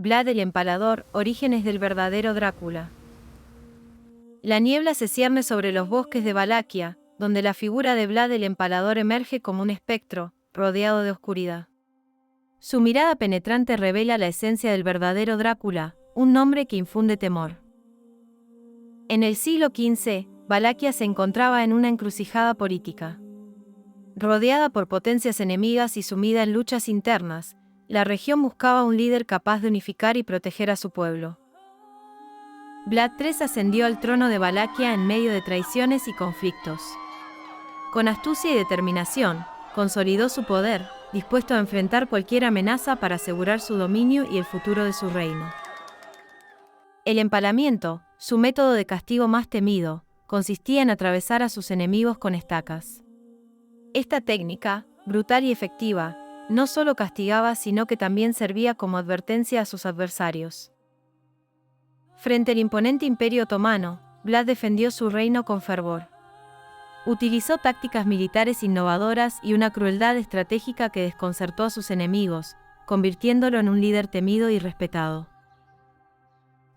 Vlad el Empalador, orígenes del verdadero Drácula. La niebla se cierne sobre los bosques de Valaquia, donde la figura de Vlad el Empalador emerge como un espectro, rodeado de oscuridad. Su mirada penetrante revela la esencia del verdadero Drácula, un nombre que infunde temor. En el siglo XV, Valaquia se encontraba en una encrucijada política. Rodeada por potencias enemigas y sumida en luchas internas, la región buscaba un líder capaz de unificar y proteger a su pueblo. Vlad III ascendió al trono de Valaquia en medio de traiciones y conflictos. Con astucia y determinación, consolidó su poder, dispuesto a enfrentar cualquier amenaza para asegurar su dominio y el futuro de su reino. El empalamiento, su método de castigo más temido, consistía en atravesar a sus enemigos con estacas. Esta técnica, brutal y efectiva, no solo castigaba sino que también servía como advertencia a sus adversarios. Frente al imponente Imperio Otomano, Vlad defendió su reino con fervor. Utilizó tácticas militares innovadoras y una crueldad estratégica que desconcertó a sus enemigos, convirtiéndolo en un líder temido y respetado.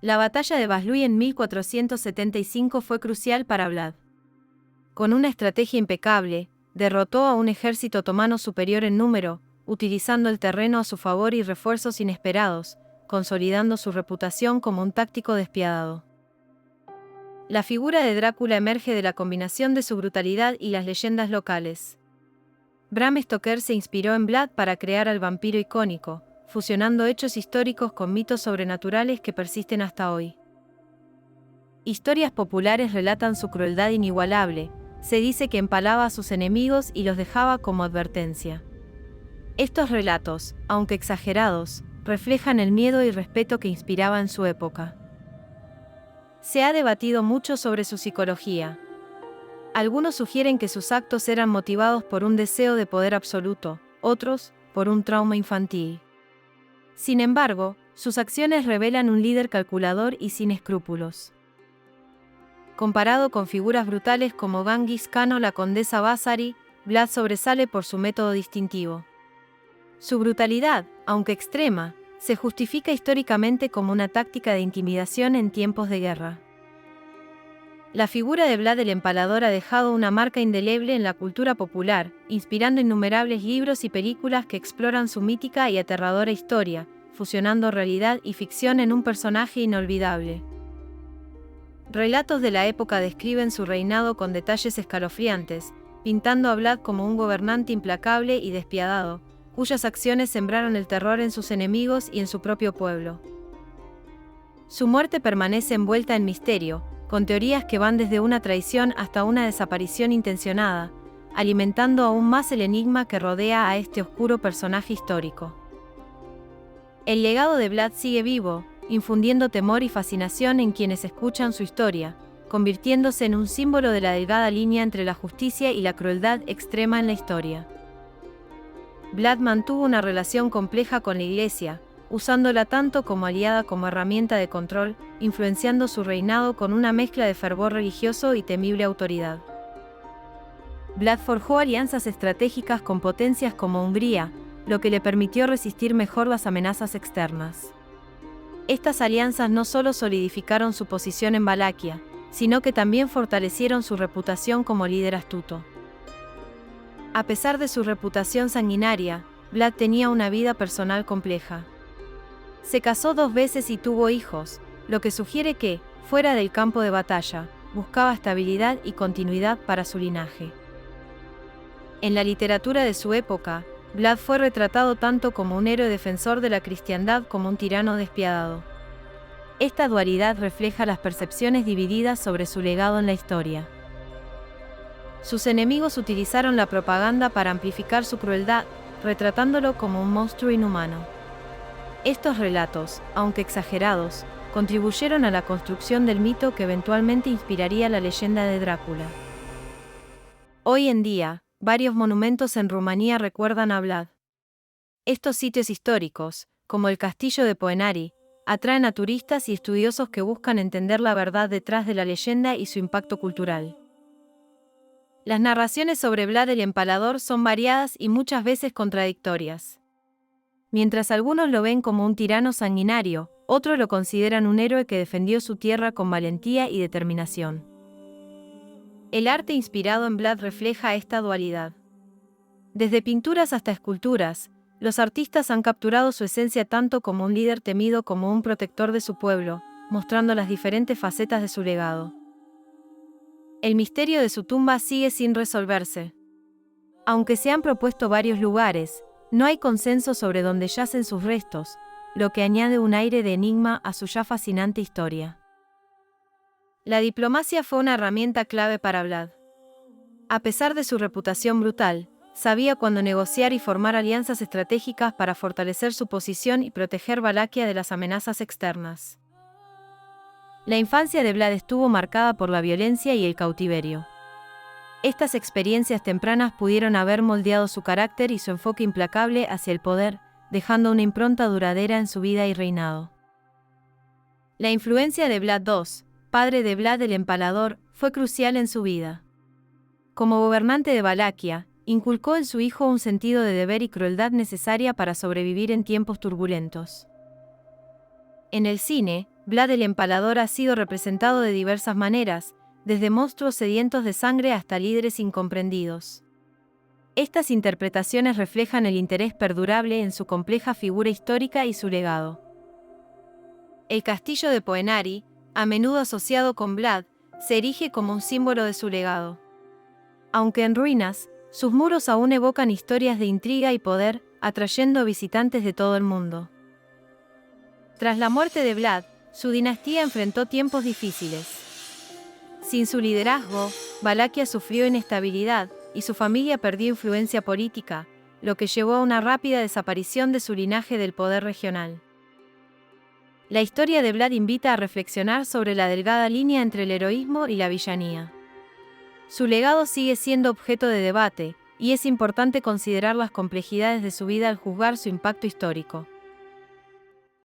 La batalla de Vaslui en 1475 fue crucial para Vlad. Con una estrategia impecable, derrotó a un ejército otomano superior en número, utilizando el terreno a su favor y refuerzos inesperados, consolidando su reputación como un táctico despiadado. La figura de Drácula emerge de la combinación de su brutalidad y las leyendas locales. Bram Stoker se inspiró en Vlad para crear al vampiro icónico, fusionando hechos históricos con mitos sobrenaturales que persisten hasta hoy. Historias populares relatan su crueldad inigualable, se dice que empalaba a sus enemigos y los dejaba como advertencia. Estos relatos, aunque exagerados, reflejan el miedo y respeto que inspiraba en su época. Se ha debatido mucho sobre su psicología. Algunos sugieren que sus actos eran motivados por un deseo de poder absoluto, otros, por un trauma infantil. Sin embargo, sus acciones revelan un líder calculador y sin escrúpulos. Comparado con figuras brutales como Genghis Khan o la condesa Vasari, Vlad sobresale por su método distintivo. Su brutalidad, aunque extrema, se justifica históricamente como una táctica de intimidación en tiempos de guerra. La figura de Vlad el Empalador ha dejado una marca indeleble en la cultura popular, inspirando innumerables libros y películas que exploran su mítica y aterradora historia, fusionando realidad y ficción en un personaje inolvidable. Relatos de la época describen su reinado con detalles escalofriantes, pintando a Vlad como un gobernante implacable y despiadado, cuyas acciones sembraron el terror en sus enemigos y en su propio pueblo. Su muerte permanece envuelta en misterio, con teorías que van desde una traición hasta una desaparición intencionada, alimentando aún más el enigma que rodea a este oscuro personaje histórico. El legado de Vlad sigue vivo, infundiendo temor y fascinación en quienes escuchan su historia, convirtiéndose en un símbolo de la delgada línea entre la justicia y la crueldad extrema en la historia. Vlad mantuvo una relación compleja con la Iglesia, usándola tanto como aliada como herramienta de control, influenciando su reinado con una mezcla de fervor religioso y temible autoridad. Vlad forjó alianzas estratégicas con potencias como Hungría, lo que le permitió resistir mejor las amenazas externas. Estas alianzas no solo solidificaron su posición en Valaquia, sino que también fortalecieron su reputación como líder astuto. A pesar de su reputación sanguinaria, Vlad tenía una vida personal compleja. Se casó 2 veces y tuvo hijos, lo que sugiere que, fuera del campo de batalla, buscaba estabilidad y continuidad para su linaje. En la literatura de su época, Vlad fue retratado tanto como un héroe defensor de la cristiandad como un tirano despiadado. Esta dualidad refleja las percepciones divididas sobre su legado en la historia. Sus enemigos utilizaron la propaganda para amplificar su crueldad, retratándolo como un monstruo inhumano. Estos relatos, aunque exagerados, contribuyeron a la construcción del mito que eventualmente inspiraría la leyenda de Drácula. Hoy en día, varios monumentos en Rumanía recuerdan a Vlad. Estos sitios históricos, como el castillo de Poenari, atraen a turistas y estudiosos que buscan entender la verdad detrás de la leyenda y su impacto cultural. Las narraciones sobre Vlad el Empalador son variadas y muchas veces contradictorias. Mientras algunos lo ven como un tirano sanguinario, otros lo consideran un héroe que defendió su tierra con valentía y determinación. El arte inspirado en Vlad refleja esta dualidad. Desde pinturas hasta esculturas, los artistas han capturado su esencia tanto como un líder temido como un protector de su pueblo, mostrando las diferentes facetas de su legado. El misterio de su tumba sigue sin resolverse. Aunque se han propuesto varios lugares, no hay consenso sobre dónde yacen sus restos, lo que añade un aire de enigma a su ya fascinante historia. La diplomacia fue una herramienta clave para Vlad. A pesar de su reputación brutal, sabía cuándo negociar y formar alianzas estratégicas para fortalecer su posición y proteger Valaquia de las amenazas externas. La infancia de Vlad estuvo marcada por la violencia y el cautiverio. Estas experiencias tempranas pudieron haber moldeado su carácter y su enfoque implacable hacia el poder, dejando una impronta duradera en su vida y reinado. La influencia de Vlad II, padre de Vlad el Empalador, fue crucial en su vida. Como gobernante de Valaquia, inculcó en su hijo un sentido de deber y crueldad necesaria para sobrevivir en tiempos turbulentos. En el cine, Vlad el Empalador ha sido representado de diversas maneras, desde monstruos sedientos de sangre hasta líderes incomprendidos. Estas interpretaciones reflejan el interés perdurable en su compleja figura histórica y su legado. El castillo de Poenari, a menudo asociado con Vlad, se erige como un símbolo de su legado. Aunque en ruinas, sus muros aún evocan historias de intriga y poder, atrayendo visitantes de todo el mundo. Tras la muerte de Vlad, su dinastía enfrentó tiempos difíciles. Sin su liderazgo, Valaquia sufrió inestabilidad y su familia perdió influencia política, lo que llevó a una rápida desaparición de su linaje del poder regional. La historia de Vlad invita a reflexionar sobre la delgada línea entre el heroísmo y la villanía. Su legado sigue siendo objeto de debate, y es importante considerar las complejidades de su vida al juzgar su impacto histórico.